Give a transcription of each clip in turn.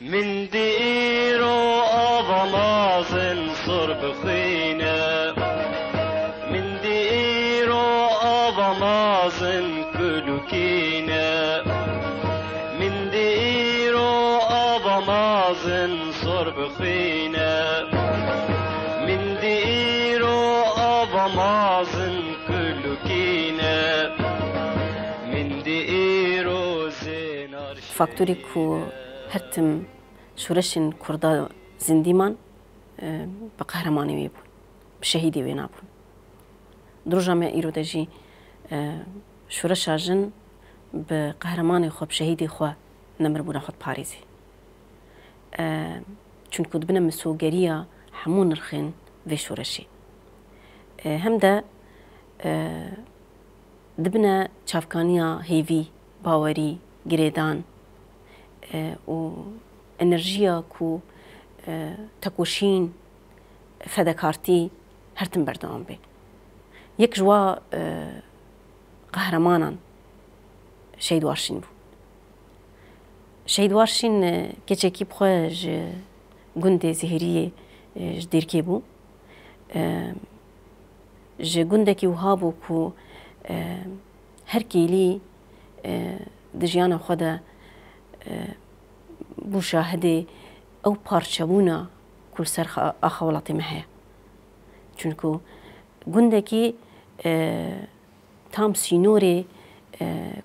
من ديرو أضمازن صرب خينا من ديرو أضمازن كلوكينا من ديرو أضمازن صرب خينا من ديرو أضمازن كلوكينا من ديرو زينار فاكتوري كو هرتم شورشن كردا زنديمان بقهرماني ويبون بشهيدي وينابون دروجا ما إيرو دجي شورشا جن بقهرماني خو بشهيدي خو نمربونا خود باريزي چونكو دبنا مسوغريا حمون رخين في شورشي هم دا دبنا چافکانیا هیوی باوری گریدان و انرژیا کو تکوشین فداکارتی هرتم بردام بی یک جوا قهرمانان شهید وارشین بو شهید وارشین کچکی بخواه گند زهری جدیر که بو گنده وها بو کو هر کیلی دجیانا خدا بوشاهده او پارچبونا كل سر أخوالاتي معها چونكو گندكي تام سينوري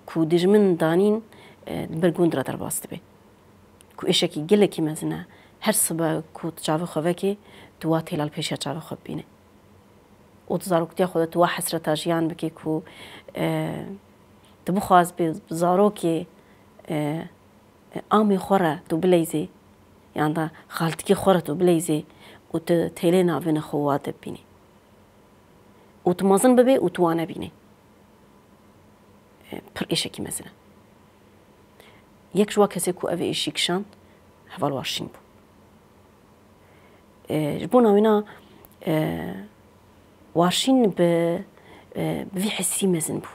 كو دجمن دانين برگوند را در باست بي كو إشاكي گلكي مزنا هر صبا كو تجاوه خوكي دوات هلال پیشا تجاوه خوب بينه و تزاروكتيا خدا توا حسرتا جيان بكي كو تبخواز بزاروكي آمی خوره تو بلیزی یعنی دا خالتکی خوره تو بلیزی و تیلی ناوین خواد بینی و تو مازن ببی و تو آنه بینی پر ایشکی مثلا یک جوا کسی کو اوی ایشی کشاند حوال وارشین بو جبون آوینا وارشین بوی حسی مزن بو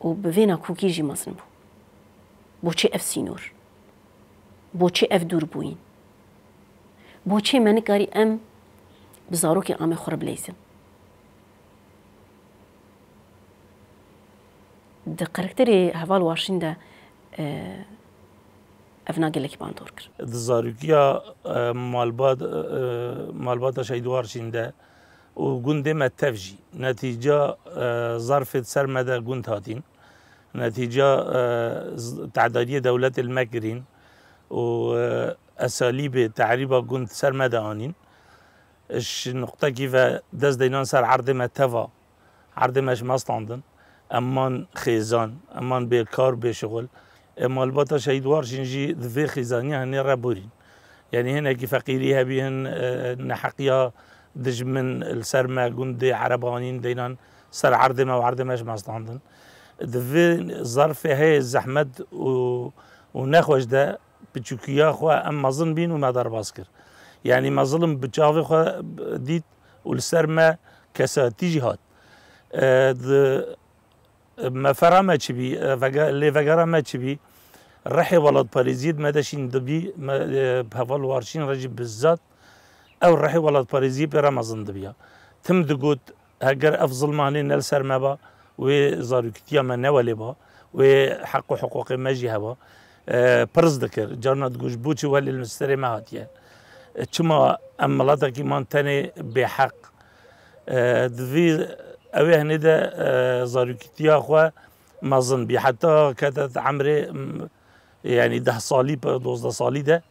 و بوینا کوکی جی مزن بو بوچه اف سینور بوچه اف دور بوین بوچه منکاری ام بزارو که آمه خورب لیزن ده قرکتری حوال وارشین ده افنا گلکی باندور کر دزاروکیا مالبات شهید وارشین ده و گنده متفجی نتیجه ظرف سرمده گند هاتین نتيجة تعدادية دولة المكرين وأساليب تعريبها كنت سرمدى آنين إش نقطة كيف دز دينان سر عرض ما تفا عرض ماش مصلاندن أمان خيزان أمان بكار بشغل أما البطا شهيد وارشين جي ذي خيزانية هني رابورين يعني هنا كيف فقيريها بيهن نحقيا دج من السرما كنت عربانين دينان سر عرض ما وعرض ماش مصلاندن دفي ظرف هاي الزحمت ونخوش ده بتشوكيا خوا أم مظلم بين وما دار باسكر يعني مظلم بتشافي خوا ديت والسرما كساتي جهات ما فرما تشبي اللي فقرا ما تشبي رحي ولد باريزيد ما داشين دبي بهفال وارشين رجب بالذات أو رحي ولد باريزيد برمضان دبيا تم دقوت هجر أفضل ماني نلسر مبا وزاروكتيا من نوالي با وحق حقوق ماجي هوا برز ذكر جارنا تقول بوتشي والي المستري ما هاتيا كما أملاتا كمان تاني بحق دفي أوي هندا زاروكتيا خوا مازن بي حتى كانت عمري يعني 10 سالی 12 سالی ده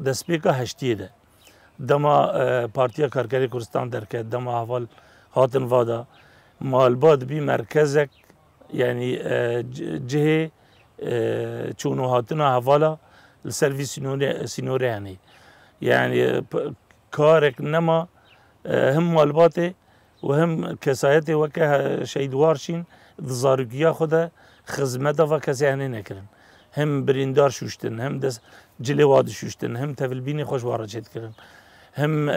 دست پیکا هشتیه ده دما پارتیا کارگری کردستان درکه دما احوال هاتن وادا مالباد بی مرکزک يعني جهه چونو هاتنا حوالا السرویس سینوره هنی يعني كارك نما هم مالباته وهم كسايته وكه شيدوارشين ضزارقيا خدا خدمته وكسي هني نكرن هم بريندار شوشتن هم دس جلواد شوشتن هم تفلبيني خوش وارجت كرن هم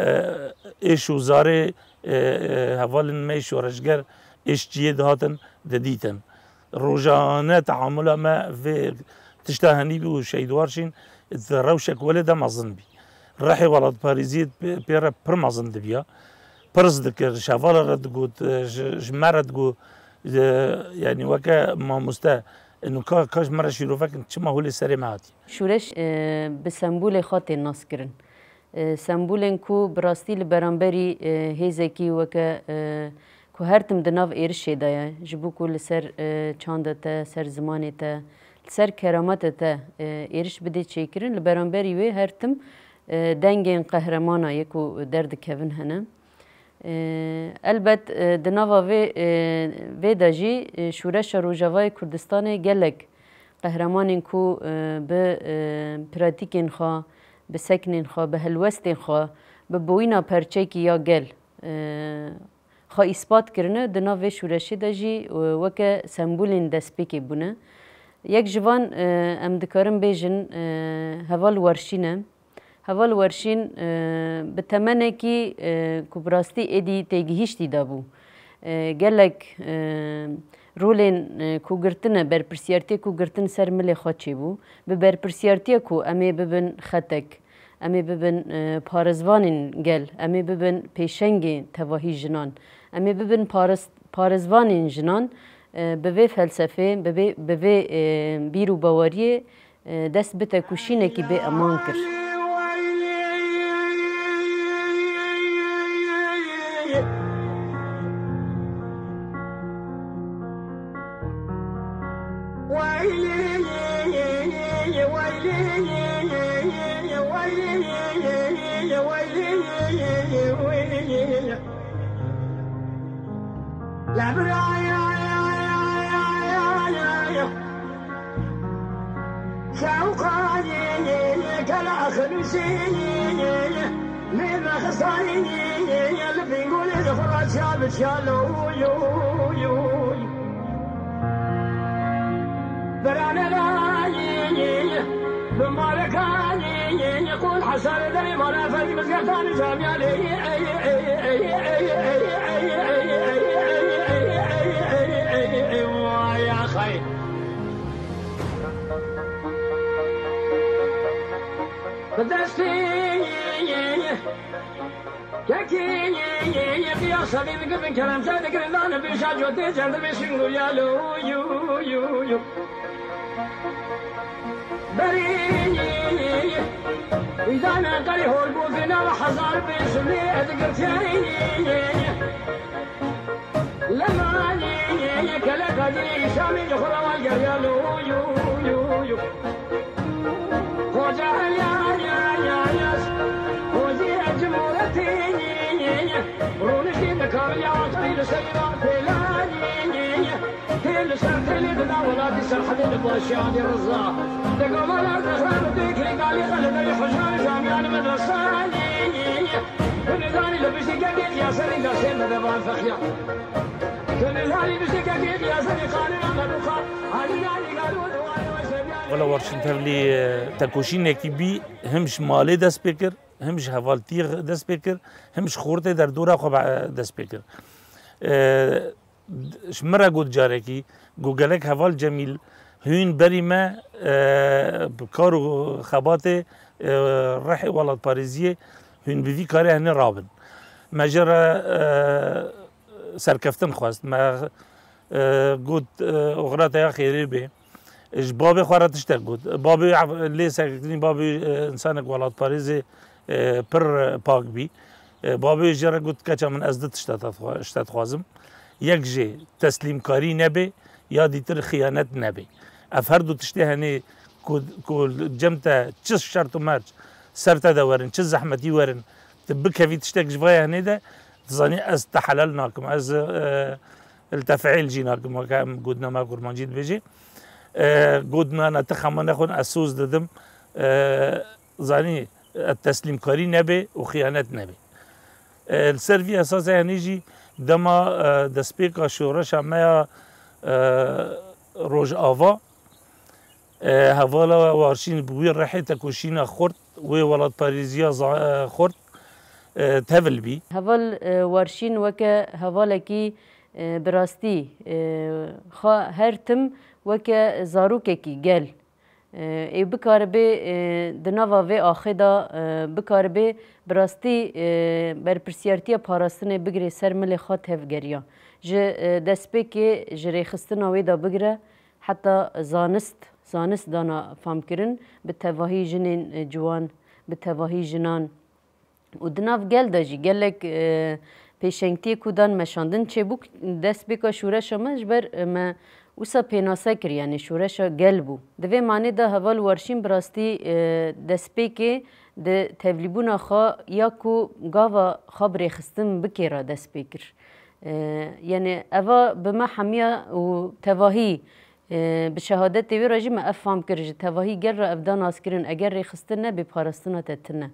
ايش وزاره هوالن ميش ورشجر ايش جيد هاتن دديتن روجانه تعامله ما في تشتهني بي وشيدوارشين روشك ولده مظن بي راحي ولد باريزيت بيرا برمازن دبيا برز دكر شافال رد قوت جمرد قو يعني وكا ما مستا انه كاش مره شيروفك شما هو اللي سري معاتي شورش بسمبول خاطر الناس كرن سمبولن كو براستي لبرانبري هيزكي وكا كو هرتم دناف ايرشي دايا جبو كو لسر چاندتا سر زمانتا سر كرامتا ايرش بدي چيكرن لبرانبري وي هرتم دنگین قهرمانا یکو درد کهون هنه البت دناوا وی داجی شورش روجاوای کردستان گلک قهرمانین کو به پراتیکین خوا به سکنین خوا به هلوستین خوا به بوینا پرچیکی یا گل خوا اثبات کرنه دناوا شورشی داجی وکه سمبولین دسپیکی بونه یک جوان ام دکارم بیجن هوال ورشینه هوال ورشین به تمنه کی کبراستی ادی تگیهشتی دابو گلک رولین کوگرتنه برپرسیارتی کوگرتن سر ملی خاچی بو به برپرسیارتی کو امی ببن خطک امی ببن پارزوانین گل امی ببن پیشنگی تواهی جنان امی ببن پارزوانین جنان به وی فلسفه به وی بیرو باوریه دست بته کشینه کی به امان کرد يقول حسن دري ولا فاز مسكان جامع يا خي بدستي كاكي يا صديق قبل كلام صادق انا بيشاج وديت عند بيشنو يا لو يو يو يو بريني إذا أنا قري هو البوفنا وحصار بيسمي أذكر تاني لما ني كلا قدري شامي يخرى والقرية لو يو يو يو خوجا يا ياس خوزي الجمهورتي رونشي ذكر يا طويل سيرات فلاني كل سنة اللي بنا ولادي سرحة الباشيان الرزاق تقوم على الرحمن ذكري قال لي خلد الحجار جامعان مدرساني كل ذاني لبسي كاكيد يا سري قاسين مدبان فخيا كل ذاني لبسي كاكيد يا سري قانون مدوخا هذي ذاني قالوا دوانا وسبيان ولا ورشن تبلي تكوشين كبي همش مالي دست بكر همش هفالتيغ دست بكر همش خورته در دورا خو دست بكر شمرة قد جاركي جوجلك هفال جميل هين بري ما بكارو خباته رحي ولد باريزية هين بذي كاري هني رابن مجرى سركفتن خواست ما قد أغراط يا خيري به إيش بابي خارج تشتغل قد بابي ليه ساكتني بابي إنسانك ولد باريزي بر باق بي بابي جرى قد كذا من أزدت اشتات خوازم یک جه تسلیم کاری نبه یا دیتر خیانت نبه افهردو تشتي هني كل جمتا تشس شرط مارج سرتا دورن تشس زحمتي ورن تبكها في تشتك جفايا هني ده تظني از تحللناكم از التفعيل جيناكم وكام قدنا ما كرمان جيد بيجي قدنا نتخم ناخذ اسوس ددم زاني التسليم كاري نبي وخيانات نبي السيرفي اساسا هنيجي دما دسبيكا شورش ما روج افا هوالا وارشين بوير رحيتا كوشينا خورت وولاد باريزيا خورت تهفل بي هوال وارشين وكا هوالكي براستي خا هرتم وكا زاروككي جل ای بکاربه دنوا و آخدا بکاربه براستی برپرسیارتی پاراستن بگیره سر مل خات هفگریا ج دست که جری خستن ویدا بگیره حتی زانست دانا فهم کرن به تواهی جنین جوان به تواهی جنان و دناف گل داجی گلک پیشنگتی کودان مشاندن چه بوک دست که شورش همش بر ما وسا پیناسه کر یعنی شورش گل بو دوی معنی ده هوال ورشین براستی دست که ده تبلیبون خوا یا کو گاوا خبر خستم بکیرا دست بکر یعنی اوا بما حمیا و تواهی به شهادت دوی راجی ما افهم کرج تواهی گر را افدان آسکرین اگر ریخستن نه بپارستنا تتنه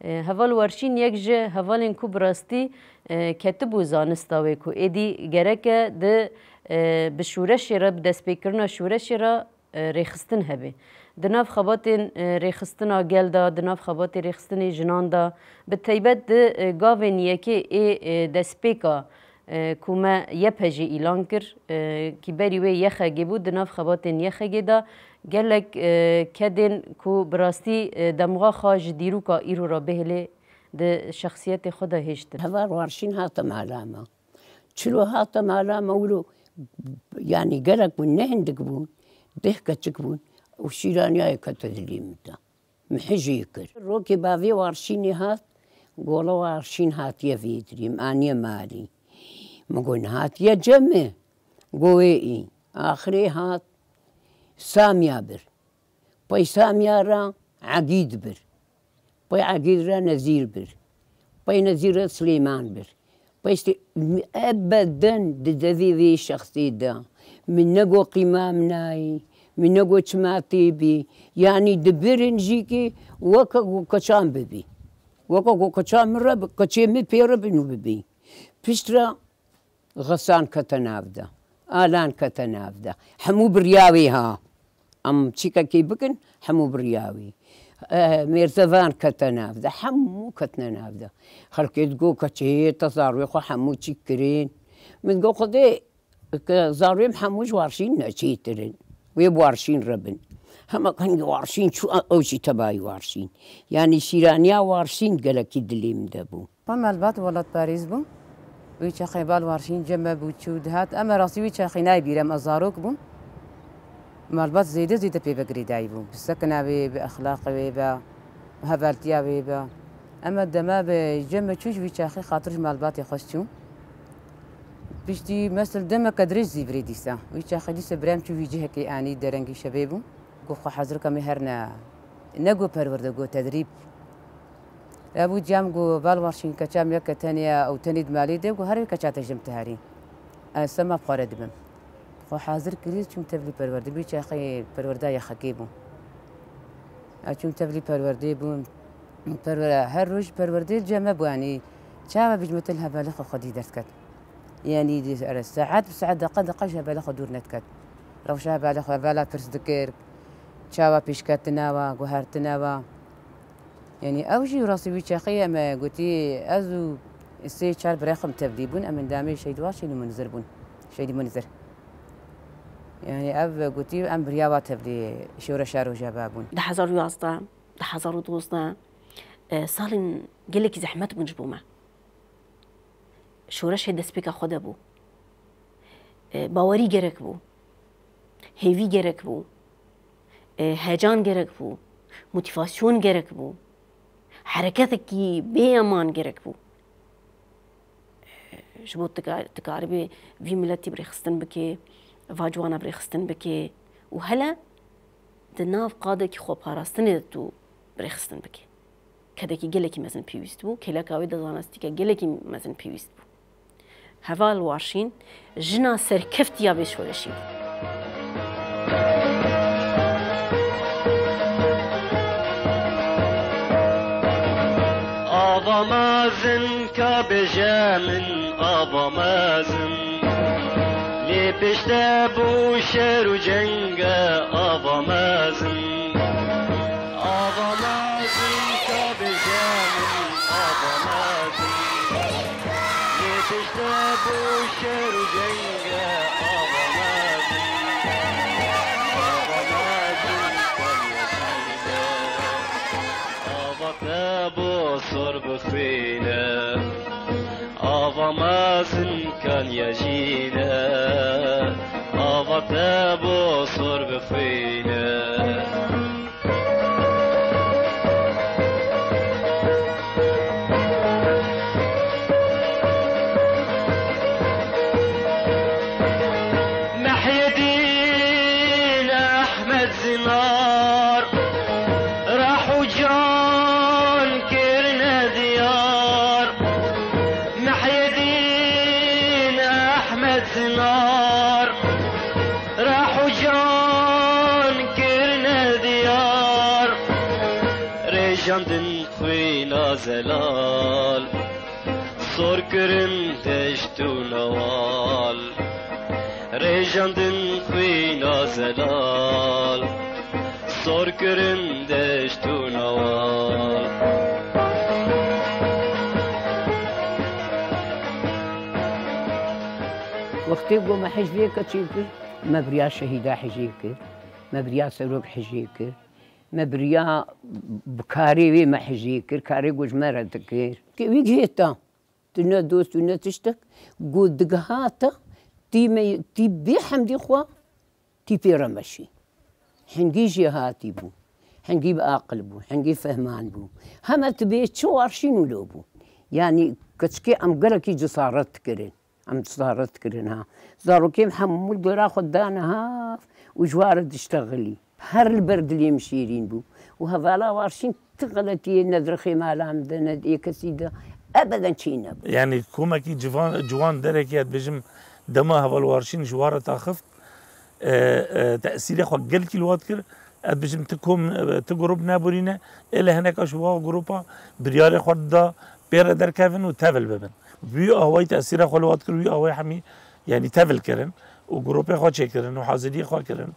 هوال ورشین یک جه هوالین کو براستی کتب و زانستاوی کو ایدی گرکه ده به شورش را به دست بکرنا شورش را ریخستن هبه دناف خباتین ریخستن آگل دا دناف خبات ریخستن جنان دا به تیبت ده گاوین یکی ای دست بکا کوما یپجی ایلان کر کی بری وی یخگی بود دناف خباتین یخگی دا گلک کدین کو براستی دمغا خاج دیرو کا ایرو را بهله ده شخصیت خود هشت هوا وارشین هاتم علامه چلو هاتم علامه ولو يعني قالك من عندك بون ضحكتك بون وشيرانيا كتدليم دا محجي يكر روكي بافي وارشيني هات قولوا وارشين هات يا فيدريم اني مالي ما قلنا هات يا جمع قوي اخري هات ساميا بر باي ساميا را عقيد بر باي عقيد را نزير بر باي نزير سليمان بر بس ابدا دذي شخصي دا من نقو قمامناي من نقو تماتي بي يعني دبرن جيكي وكا كشام ببي وكا كشام رب كشيمي بيرب نو ببي بشترا غسان كتنافدا آلان كتنافدا حمو برياوي ها ام تشيكا كي بكن حمو برياوي ميرتفان كتنافدا حمو كتنافدا خلقي تقول كتشي تزاروي خو حمو تشكرين من تقول خدي زاروي حموش وارشين نشيترين ويب وارشين ربن هما كان وارشين شو اوشي تباي وارشين يعني شيرانيا وارشين قالك يدليم دابو فما البات ولد باريس بو ويتشا خيبال وارشين جمع بوتشود هات اما راسي ويتشا خيناي بيرم ازاروك بو مالبات زيادة بي بقري دايبو بالسكنة بي بأخلاق بي بهفالتيا بي أما الدما بجمع تشوش في شاخي خاطرش مالبات يخشتو بيشتي مثل دما كدريج زي بريديسا ويشاخي ديسا برام شو في جهك يعني درنجي شبابو قو حاضرك مهرنا نقو برورده قو تدريب أبو جام قو بالورشين كشام يكا تانية أو تانيد مالي دي قو هاري كشاتا جمتهاري أنا سما بقارة دبم خو حاضر كريز چون تبلي پرورده بي چه خي پرورده يا خكيبو چون تبلي پرورده بو هر روز پرورده جمع بو يعني چاوا بجمتل هبالخ خدي درت يعني دي الساعات بساعات دقه هبالخ دور نتكت روش هبالخ هبالا برس دكر چاوا بيشكتنا و غهرتنا يعني اوجي راسي بي چه خي ما قلتي ازو السي چار برخم تبليبون امن دامي شي دواشي منذر بون شي منذر يعني أب قلتي أم برياوات بلي شورة شارو جابون 2011 2012 سالن قلك زحمت بنجبوما شورش هدس بك خدا بو باوري جرك بو هيفي جرك بو هجان جرك بو موتيفاسيون جرك بو حركاتك بيمان جرك بو شبوت تقاربي في ملتي بريخستن بكي فاجوانا بريخستن بكي وهلا دناف قادك خو باراستني تو برخستن بكي كدكي جلكي مثلا بيوست بو كلا كاوي دزانستيكا جلكي مثلا بيوست بو هوا الوارشين جنا سركفت يا بيش ولا شيء آبا مازن كابجا من آبا مازن لی پشت بو شر و جنگ آبا مازن آبا مازن كابجا من آبا مازن لی پشت بو شر و جنگ آبا مازن آبا مازن آبا تابو صر بخينا آبا مازن كان يجينا آبا تابو صر بخينا محي الدين أحمد زنار راحوا جان كرنا ديار محي الدين أحمد زنار راحوا جان كرنا ديار ريجان دن خوينا زلال صور كرن دشتو نوال ريجان دن خوينا زلال صور كرن دشتو نوال وقتی گو ما حجبیه کچی کرد مبریا شهیدا حجیه کرد مبریا سروک حجیه کرد مبریا بکاری وی ما حجیه کرد کاری گوش مرد کرد که وی گیتا تنا دوست تنا تشتك گو دقهاتا تي بيحمدي خوا تي بيرا مشي حنجي جهاتي بو حنجي بعقل بو حنجي فهمان بو هما تبي شو عارشين ولو بو يعني كتشكي ام قلكي جسارت كرين ام جسارت كرين ها زارو كي محمود دورا خدانا ها وجوارد اشتغلي هر البرد اللي مشيرين بو وهذا وارشين تغلتي ندرخي مالام دنا كسيده ابدا شينا يعني كوما كي جوان دركيات بجم دما هوا الوارشين جوارة تاخفت تأثيري خو قل كيلوات كر بجم تكوم تجرب نابورينا إلا هناك أشوا جروبا بريالي خدا بير در كافن وتافل ببن بيو هواي تأثير خو الوات كر بيو هواي حمي يعني تافل كرن وجروبا خو شكرن وحاضري خو كرن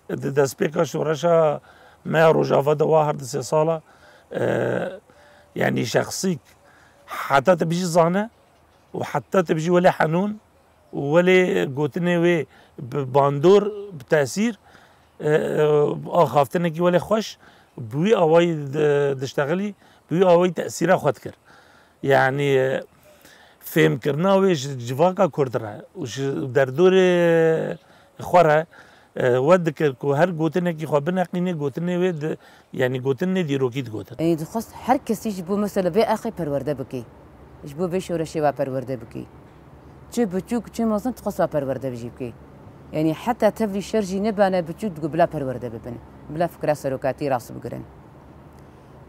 دسبيكا شورشا ما رجافة دواهر دس صالة يعني شخصيك حتى تبيجي زانة وحتى تبيجي ولا حنون ولا قوتني وي باندور بتأثير خافتنكي ولا خوش بوي أواي دشتغلي بوي أواي تأثيره خد كر يعني فهم كرنا ويش جواكا كردرا وش دردور خورا ودك كو هر قوتنكي خو بنقيني قوتني ويد يعني قوتني دي روكيت قوتن يعني دخص هر كسي جبو مثلا بي اخي پرورده بكي جبو بي شورشي و پرورده بكي چه بچوك چه مازن تخص پرورده بجيب كي يعني حتى تبلي شرجي نبانا بچوك تقول بلا پرورده ببن بلا فكره سروكاتي راس بقرن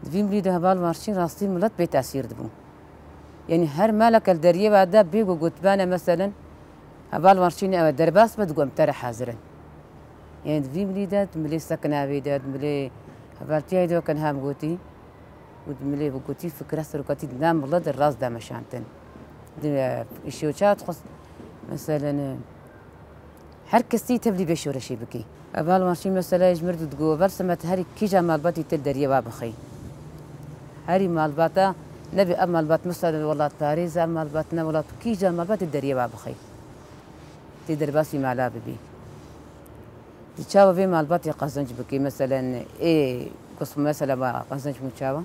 دفيم لي دهبال مارشين راستي ملت بي تاثير دبو يعني هر مالك الدريه بعد بيقو قطبانه مثلا هبال مارشين او درباس بتقوم ترى حاضرا يعني دفيم لي داد ملي سكنا بيداد ملي هبالتي دو كان هام قوتي ودملي بقوتي فكره سروكاتي نام والله الراس دا مشانتن الشوشات خص مثلا هر كسي تبلي بشور شي بكي ابال ماشي مثلا يجمرد تقول برسمت هري كي جمال باتي تدري بابخي هري مال باتا نبي امال بات مثلا والله باريس امال باتنا ولا كي جمال بات تدري بابخي تدري باسي مع بي تشاو في مال باتي قزنج بكي مثلا ايه قسم مثلا ما قزنج متشاو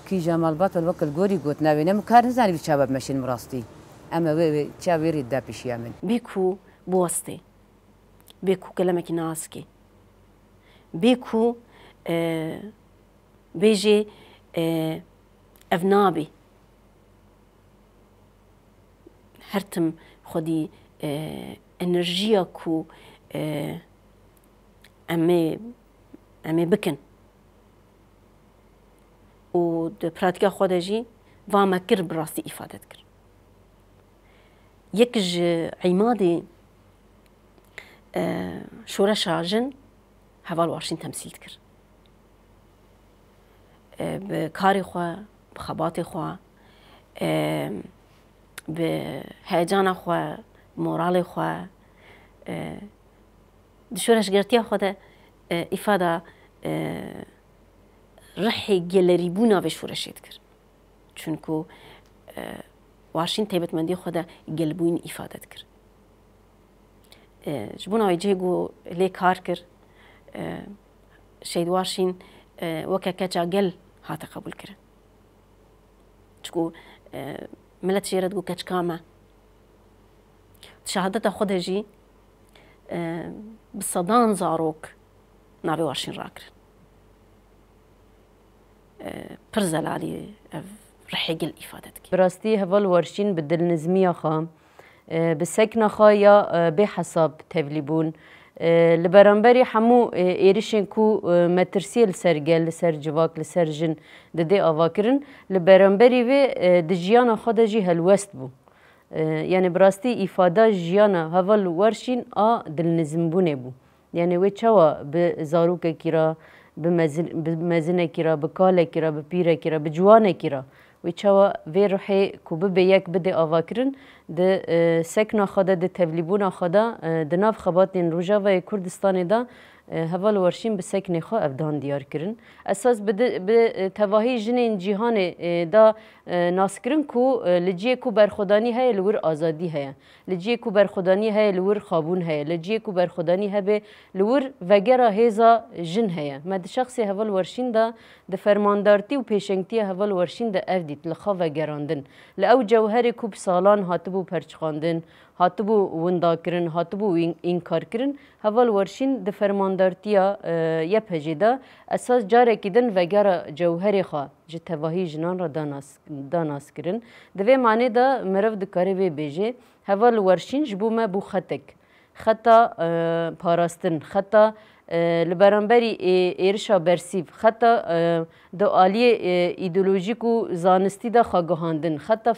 كي جمال بات الوقت الجوري قلت ناوي نم كار نزاني بتشابه ماشين مراستي اما وي تشابه يريد دا بشيامن بيكو بوستي بيكو كلامك ناسكي بيكو بيجي افنابي هرتم خدي انرجيا كو ئەمێ بکن و پراتیکا خۆ دەژی وامە کرد بڕاستی ئیفادەت کرد یەکژ عیمادی شۆرەشا ژن هەڤال واشین تەمسیل کرد بە کاری خۆ بە خەباتی خۆ بە هەیەجانە خۆ مۆراڵی خۆ شۆرەشگرتیا خۆدە ئیفادا ڕحی گەلەریبوونا بێ شۆرەشێت کرد چونکو واشین تایبەتمەندی خۆدا گەلبووین ئیفادەت کرد ji bo navê cêgo lê kar kir şehîd Washîn weke keça gel hate qebûl kirin çikû millet jê re digû keçika me şehadeta xwe de jî bi sedan zarok navê Washîn rakirin pir zelalî ev rihê gel îfadet kir. Bi rastî heval Washîn bi dilnizmiya xwe bi sekna xwe ya bêhesab tevlî bûn li beramberî hemû êrişên ku metirsiyê li ser gel li ser civak li ser jin didê avakirin li beramberî vê di jiyana xwe de jî helwest bû yani bi rastî îfada jiyana heval Washîn a dilnizmbûnê bû yani wê çawa bi zarokekî ra bi mezinekî ra bi kalekî ra bi pîrekî ra bi ciwanekî ra wê çawa vê rihê ku bibe yek bidê avakirin di sekna xwe de di tevlîbûna xwe de di nav xebatên Rojavayê Kurdistanê de heval Washîn bi seknê xwe evdan diyar kirin. Esas bi tevahî jinên cîhanê da naskirin ku li ciyê ku berxwedanî heye li wir azadî heye. Li ciyê ku berxwedanî heye li wir xabûn heye. Li ciyê ku berxwedanî hebe li wir vegera hêza jin heye. Me di şexsê heval Washîn de di fermandartî û pêşengtiya heval Washîn de ev dît li xwe vegerandin. Li ew cewherê ku bi salan hatibû perçixandin, hatibû windakirin, hatibû înkarkirin, heval Washîn di fermandartiya yepecê de esas carekî din vegera cewherê xwe ji tevahî jinan ra danaskirin. Di vê manê de meriv dikare vê bêje heval Washîn ji bo me bû xetek. Xeta parastin, xeta li beramberî êrişa bersîv, xeta di aliyê îdeolojîk û zanistî de xwegihandin, xeta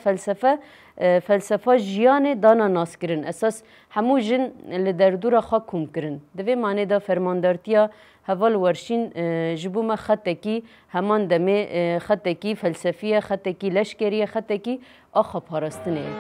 felsefa jiyanê dana naskirin. Esas hemû jin li derdora xwe kûm kirin. Di vê manê de fermandartiya heval Washîn ji bo me xetekî heman demê xetekî felsefî ye, xetekî leşkerî ye, xetekî a xweparastinê ye.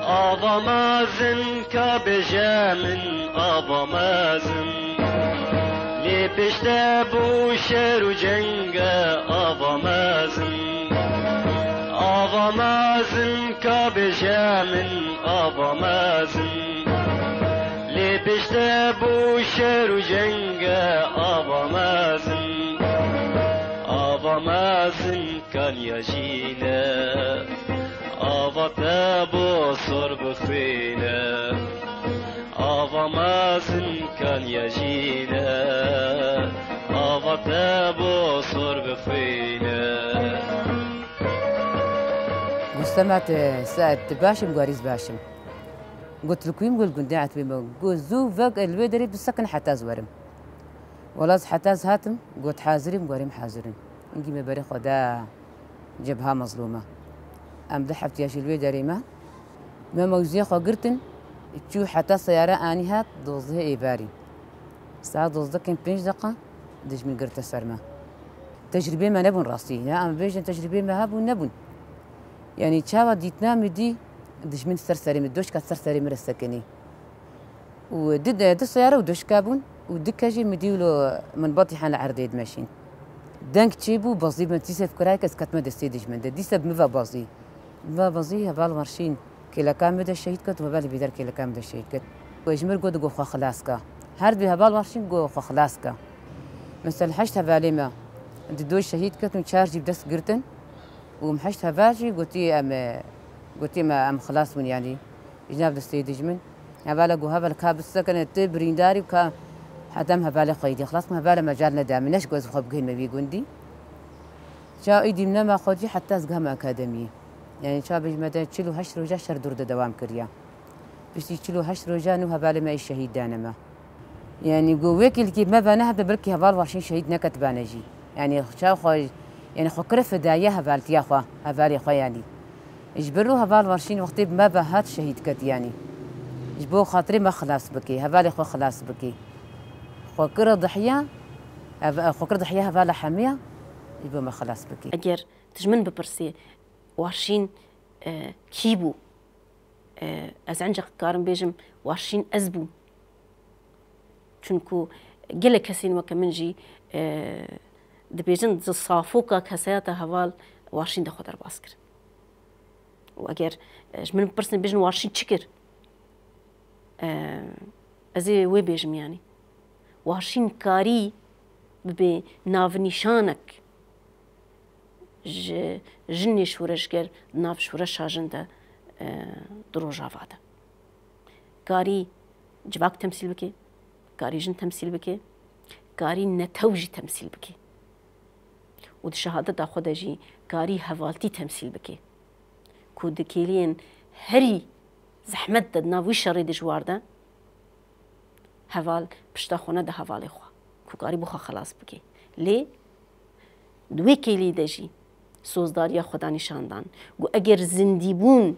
Avamazın kabecemin avamazın Li peşte bu şeru cenge avamazın Avamazın kabecemin avamazın Li peşte bu şeru cenge avamazın Avamazın kalyajine Avata bu sor bixwîne Avamazin kalyajîne Avata bu sor bixwîne مستمعت ساعت باشم قاريز باشم قلت لكم قول قندعت بما قول زو فوق الويدري بالسكن حتى زورم ولاز حتى هاتم قلت حاضرين قاريم حاضرين انجي ما بري خدا جبهة مظلومة ام دحبت يا شلوي دريمه ما موزي خو قرتن تشو حتى سيارة اني هات دوزها ايباري ساعة دوزها كان 5 دقيقة دج من قرت السرمة تجربة ما نبون راسي لا ام بيجن تجربة ما هابون نبون يعني تشاوا ديتنا مدي دج من سرسري مدوش كسرسري مرسكني ودد السيارة ودوش كابون ودكاجي مديولو من باطي حان عرديد ماشين دانك تشيبو بازي من تيسف كرايك اسكت ما دستيدج من ديسب مفا بازي بازي هبال مرشين كلا كام بدا الشهيد كت وبالي بيدر كلا كام بدا الشهيد كت ويجمر قد جو خلاصكا هرد بهبال مرشين جو خلاصكا مثلا حشت هبالي ما دو الشهيد كت وشارجي بدس قرتن ومحشت هباجي قلتي ما ام خلاص من يعني جناب دستيدج من هبال جو هبال كاب السكن تبرينداري وكا حتى هبالي قيدي خلاص ما هبال مجالنا دام نش جوز خب ما بيقوندي شا ايدي من ما خودي حتى زقهم اكاديميه يعني شا بجمدا تشيلو هشر وجا شر دور دوام كريا بس تشيلو هشر وجا نو هبال ما الشهيد دانما يعني قويك اللي ما بناها ببلكي هبال واشين شهيد نكت بانجي يعني شا خو يعني خو كرف دايا هبال يا خو هبال يا خو يعني اجبروا هبال ورشين وقتي ما بهات شهيد كت يعني جبو خاطري ما خلاص بكي هبالي خو خلاص بكي خو كر ضحيه خو كر ضحيه هبال حاميه جبو ما خلاص بكي اگر تجمن ببرسي وارشين كيبو از عنجق كارم بيجم وارشين ازبو چونكو گله كسين وك منجي دبيجن صافوكا كسياتا هوال وارشين دخو در باسكر واگر جمن ببرسن بيجن وارشين چكر ازي وي بيجم يعني وارشين كاري ببي ناف نشانك جني شورشگر ناف شورش هاجنده دروجاواده كاري جواك تمثيل بكي كاري جن تمثيل بكي كاري نتوجي تمثيل بكي ودي شهادة دا خود جي كاري هوالتي تمثيل بكي كود كيلين هري زحمت دا ناوي شري دي جوارده هوال پشتا خونه دا هوالي خوا كو كاري بوخا خلاص بكي ليه دوی کلی دجی سوزداریا خدا نشاندان گو اگر زندی بون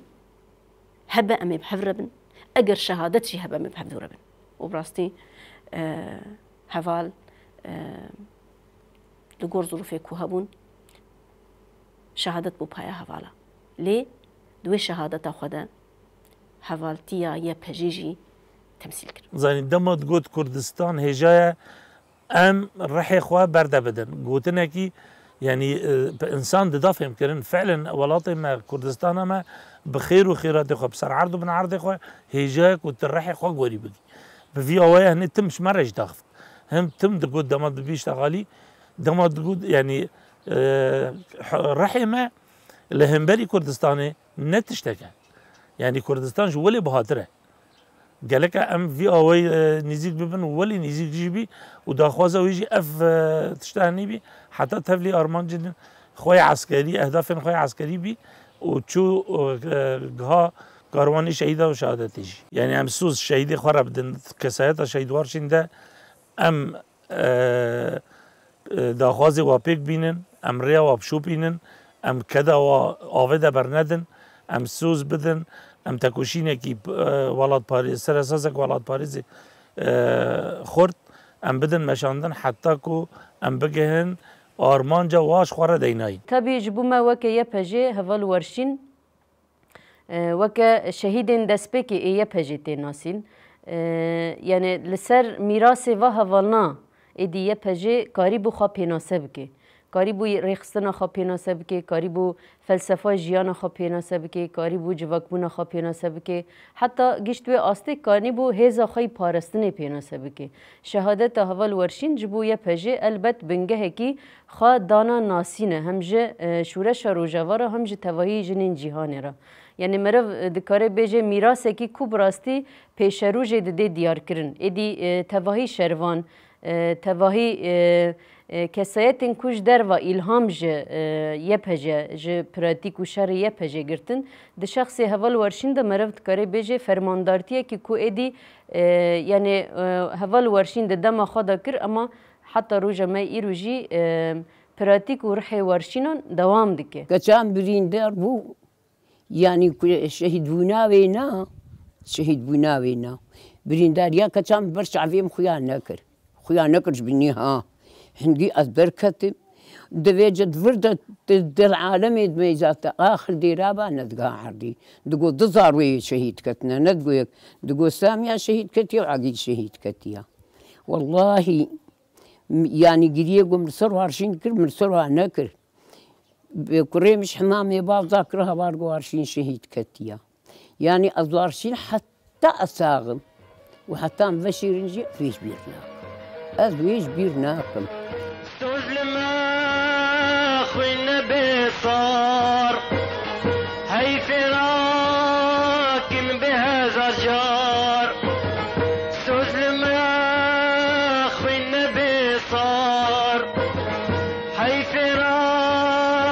هبه امی بحفر بن اگر شهادت شی هبه امی بحفر بن و براستی هوال لگور ظروفی کو هبون شهادت بو پایا هوالا لی دوی شهادت خدا هوالتیا یا پجیجی تمثیل کرد زانی دمت گوت کردستان هجای ام رحي خوا برده بدن قوتنا كي يعني انسان دافهم كرن فعلا ولاطي ما كردستان ما بخير وخيرات خو بسر عرض بن عرض خو هيجاك وترحي خوا قوري بقي بفي اويا هن تمش مرج داخل هم تم دقود دماد بيش تغالي دماد دقود يعني رحي ما لهمبري كردستاني نتشتكى يعني كردستان جو ولي بهاتره قالك ام في اوي نزيد ببن ولي نزيد جيبي وداخوازه ويجي اف تشتهني بي حتى تفلي ارمان جدا خوي عسكري اهداف خوي عسكري بي وتشو جها كارواني شهيده وشهاده تيجي يعني ام سوز شهيدي خرا بدن كسايته شهيد وارشين ده ام داخوازه وابيك بينن ام ريا وابشو بينن ام كدا واوده برندن ام سوز بدن ام تکوشینه کی ولاد پاریز سر اساسک ولاد پاریز خورد ام بدن مشاندن حتی کو ام بگهن آرمانجا واش خوره دینایی تبي جبو ما وكا يبهجي هفال ورشين وكا شهيدين دسبكي يبهجي تناسين يعني لسر ميراثي وهفالنا ادي يبهجي قريبو خا بيناسبكي قريبو ريخستنا خا بيناسبكي قريبو فلسفه جيانا خا بيناسبكي قريبو جواكبونا خا بيناسبكي حتى گشتوي آستي قريبو هيزا خاي پارستني بيناسبكي شهادت هفال ورشين جبو يبهجي البت بنگهكي خا دانا ناسينه همجه شورش روجوارا همجه تواهي جنين جيهانه را يعني مرف دكاره بيجي ميراثه كي كوب راستي پیشروجه دي ديار کرن ادي تواهي شروان تواهي کسایتین کوش در و الهام ج یپهجه ج پراتیک و شر یپهجه گرتن د شخص هوال ورشین د مرفت کاری بجه فرماندارتیه کی کو ادی یعنی هوال ورشین د دما خدا کر اما حتی روز ما ایروجی پراتیک و روح ورشینان دوام دکه کچان برین در بو یعنی شهید بونا وینا برین در یا کچان برش عویم خویا نکر جبینی ها هنجي أذبركتم دفيجت فردة العالم دميزات آخر دي رابع ندقى عردي دقو دزاروي شهيد كتنا ندقو دقو سامية شهيد كتيا وعقيد شهيد كتيا والله يعني قريقو مرسلوا عرشين كر مرسلوا نكر بكري مش حمامي باب ذاكرها بارقو عرشين شهيد كتيا يعني أذوارشين حتى أساغم وحتى مبشر نجي فيش بيرناكم تظلم اخوي النبي صار هي فراق بهذا الجار تظلم اخوي النبي صار هي فراق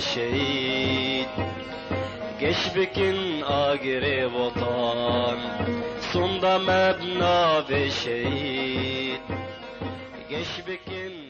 شهید گش بکن آگر وطن صندم ابنا شهید گش بکن